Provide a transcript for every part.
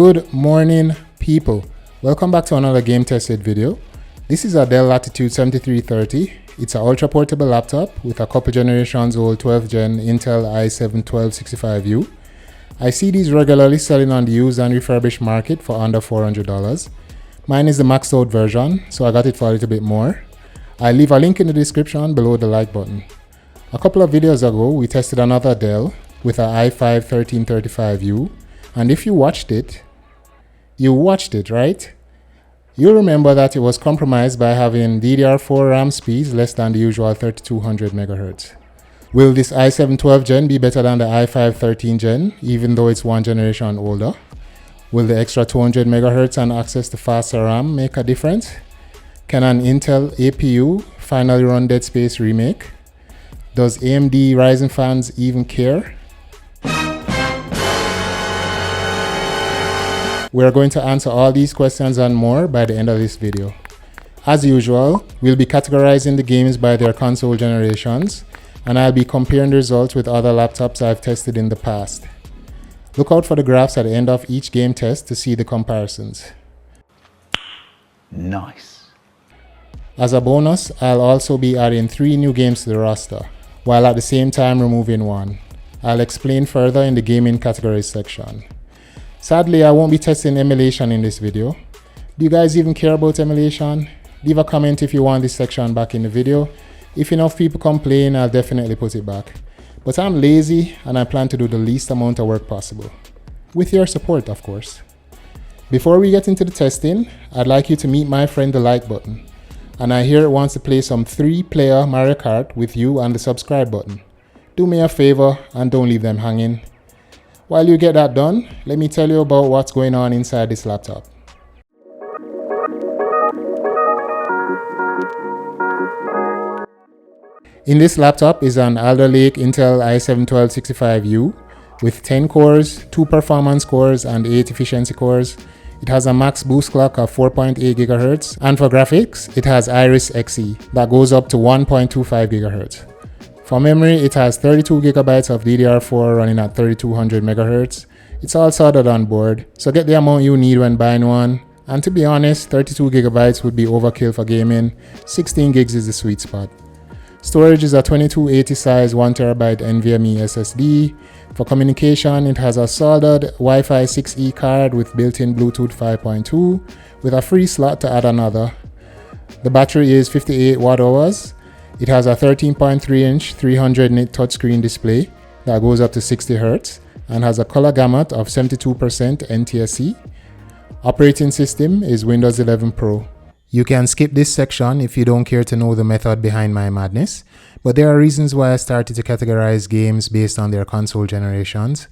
Good morning, people. Welcome back to another game tested video. This is a Dell Latitude 7330. It's an ultra portable laptop with a couple generations old 12th gen Intel i7-1265U. I see these regularly selling on the used and refurbished market for under $400. Mine is the maxed out version, so I got it for a little bit more. I'll leave a link in the description below the like button. A couple of videos ago, we tested another Dell with an i5-1335U. And if you watched it, right? You'll remember that it was compromised by having DDR4 RAM speeds less than the usual 3200 MHz. Will this i7 12 Gen be better than the i5 13 Gen, even though it's one generation older? Will the extra 200 MHz and access to faster RAM make a difference? Can an Intel APU finally run Dead Space Remake? Does AMD Ryzen fans even care? We are going to answer all these questions and more by the end of this video. As usual, we'll be categorizing the games by their console generations, and I'll be comparing the results with other laptops I've tested in the past. Look out for the graphs at the end of each game test to see the comparisons. Nice. As a bonus, I'll also be adding 3 new games to the roster, while at the same time removing one. I'll explain further in the gaming categories section. Sadly, I won't be testing emulation in this video. Do you guys even care about emulation? Leave a comment if you want this section back in the video. If enough people complain, I'll definitely put it back. But I'm lazy and I plan to do the least amount of work possible. With your support, of course. Before we get into the testing, I'd like you to meet my friend the like button. And I hear it wants to play some 3-player Mario Kart with you and the subscribe button. Do me a favor and don't leave them hanging. While you get that done, let me tell you about what's going on inside this laptop. In this laptop is an Alder Lake Intel i7-1265U with 10 cores, 2 performance cores and 8 efficiency cores. It has a max boost clock of 4.8 GHz, and for graphics, it has Iris Xe that goes up to 1.25 GHz. For memory, it has 32 GB of DDR4 running at 3200 MHz. It's all soldered on board, so get the amount you need when buying one. And to be honest, 32 GB would be overkill for gaming. 16 gigs is the sweet spot. Storage is a 2280 size 1TB NVMe SSD. For communication, it has a soldered Wi-Fi 6E card with built-in Bluetooth 5.2 with a free slot to add another. The battery is 58 watt-hours. It has a 13.3-inch 300-nit touchscreen display that goes up to 60 Hz and has a color gamut of 72% NTSC. Operating system is Windows 11 Pro. You can skip this section if you don't care to know the method behind my madness, but there are reasons why I started to categorize games based on their console generations.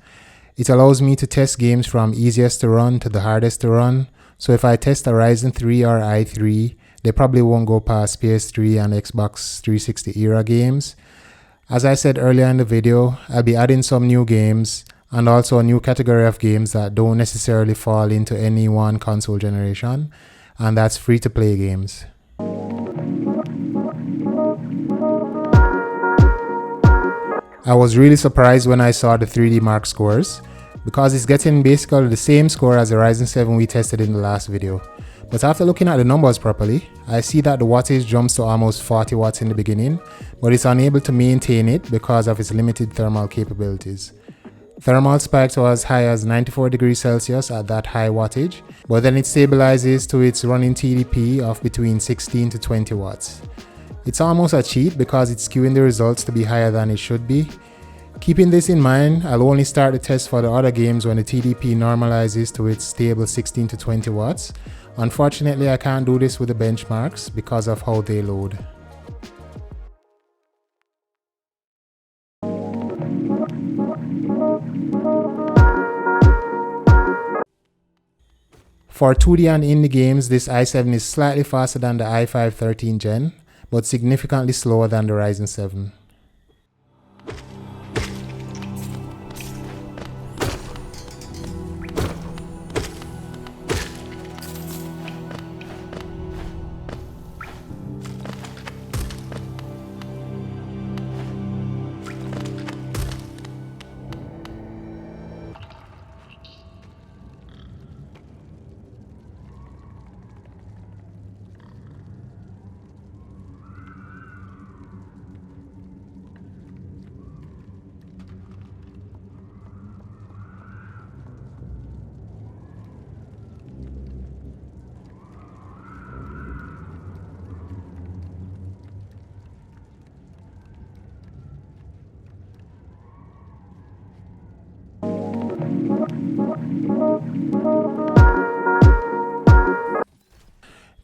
It allows me to test games from easiest to run to the hardest to run, so if I test a Ryzen 3 or i3, they probably won't go past PS3 and Xbox 360 era games. As I said earlier in the video, I'll be adding some new games and also a new category of games that don't necessarily fall into any one console generation, and that's free-to-play games. I was really surprised when I saw the 3D Mark scores, because it's getting basically the same score as the Ryzen 7 we tested in the last video. But after looking at the numbers properly, I see that the wattage jumps to almost 40 watts in the beginning, but it's unable to maintain it because of its limited thermal capabilities. Thermal spikes to as high as 94 degrees Celsius at that high wattage, but then it stabilizes to its running TDP of between 16 to 20 watts. It's almost a cheat because it's skewing the results to be higher than it should be. Keeping this in mind, I'll only start the test for the other games when the TDP normalizes to its stable 16 to 20 watts. Unfortunately, I can't do this with the benchmarks because of how they load. For 2D and Indy Games, this i7 is slightly faster than the i5 13 Gen, but significantly slower than the Ryzen 7.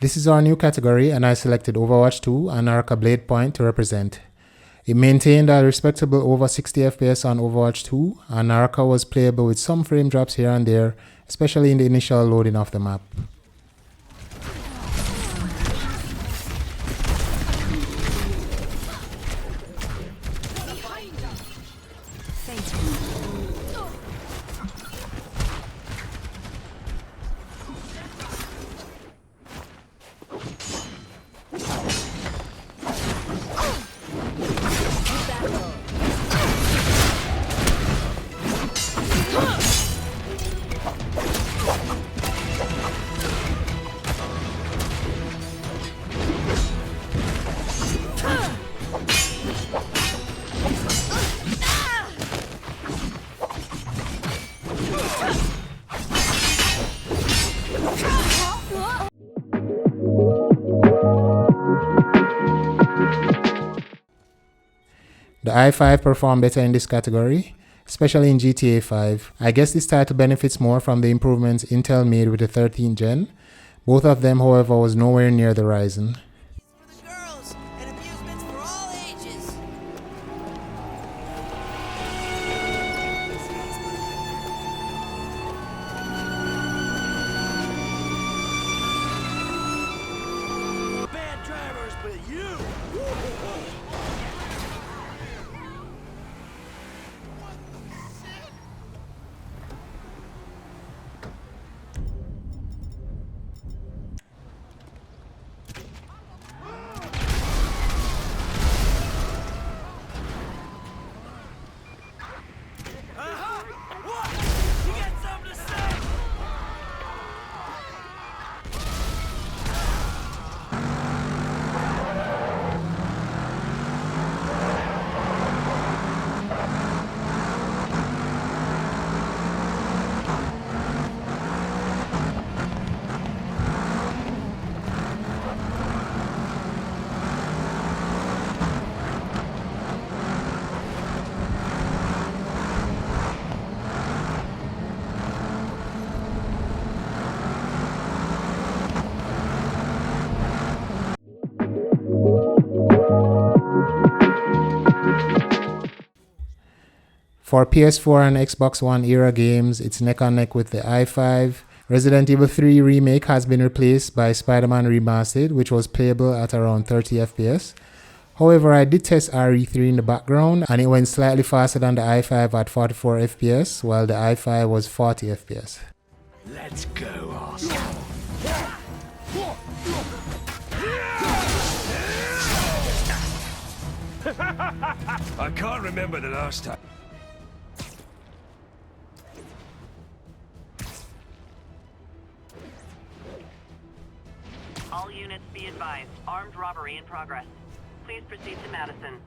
This is our new category, and I selected Overwatch 2 and Nakara Bladepoint to represent. It maintained a respectable over 60 FPS on Overwatch 2, and Nakara was playable with some frame drops here and there, especially in the initial loading of the map. The i5 performed better in this category, especially in GTA 5. I guess this title benefits more from the improvements Intel made with the 13th gen. Both of them, however, was nowhere near the Ryzen. For PS4 and Xbox One era games, it's neck and neck with the i5. Resident Evil 3 Remake has been replaced by Spider-Man Remastered, which was playable at around 30 FPS. However, I did test RE3 in the background, and it went slightly faster than the i5 at 44 FPS, while the i5 was 40 FPS. Let's go, Arsenal. I can't remember the last time. All units be advised. Armed robbery in progress. Please proceed to Madison.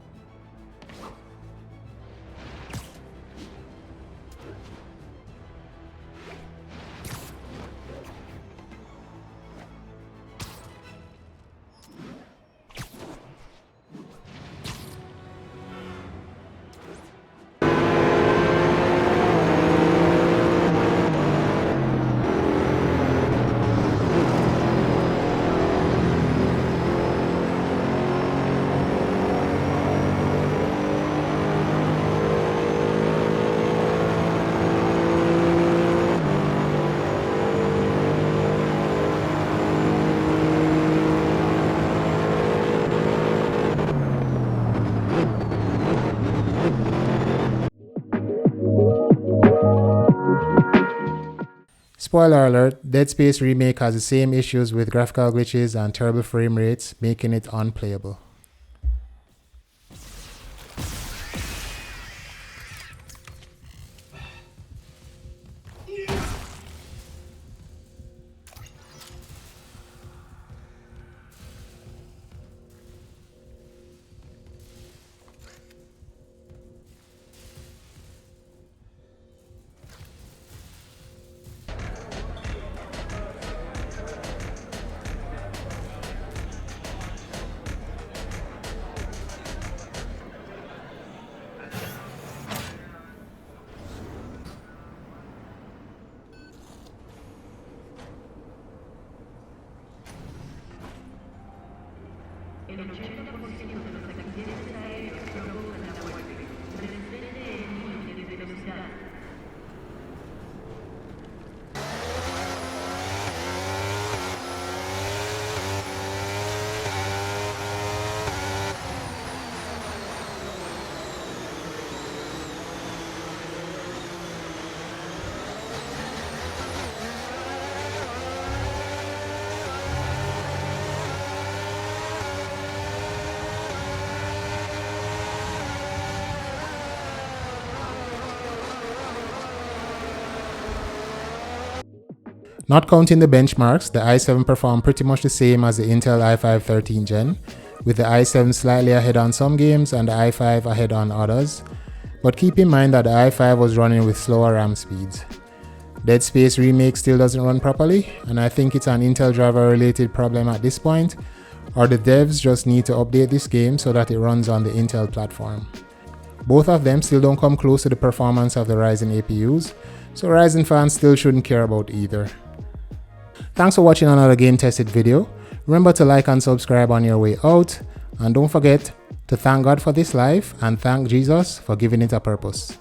Spoiler alert, Dead Space Remake has the same issues with graphical glitches and terrible frame rates, making it unplayable. Not counting the benchmarks, the i7 performed pretty much the same as the Intel i5 13th gen, with the i7 slightly ahead on some games and the i5 ahead on others, but keep in mind that the i5 was running with slower RAM speeds. Dead Space Remake still doesn't run properly, and I think it's an Intel driver related problem at this point, or the devs just need to update this game so that it runs on the Intel platform. Both of them still don't come close to the performance of the Ryzen APUs, so Ryzen fans still shouldn't care about either. Thanks for watching another game tested video. Remember to like and subscribe on your way out, and don't forget to thank God for this life and thank Jesus for giving it a purpose.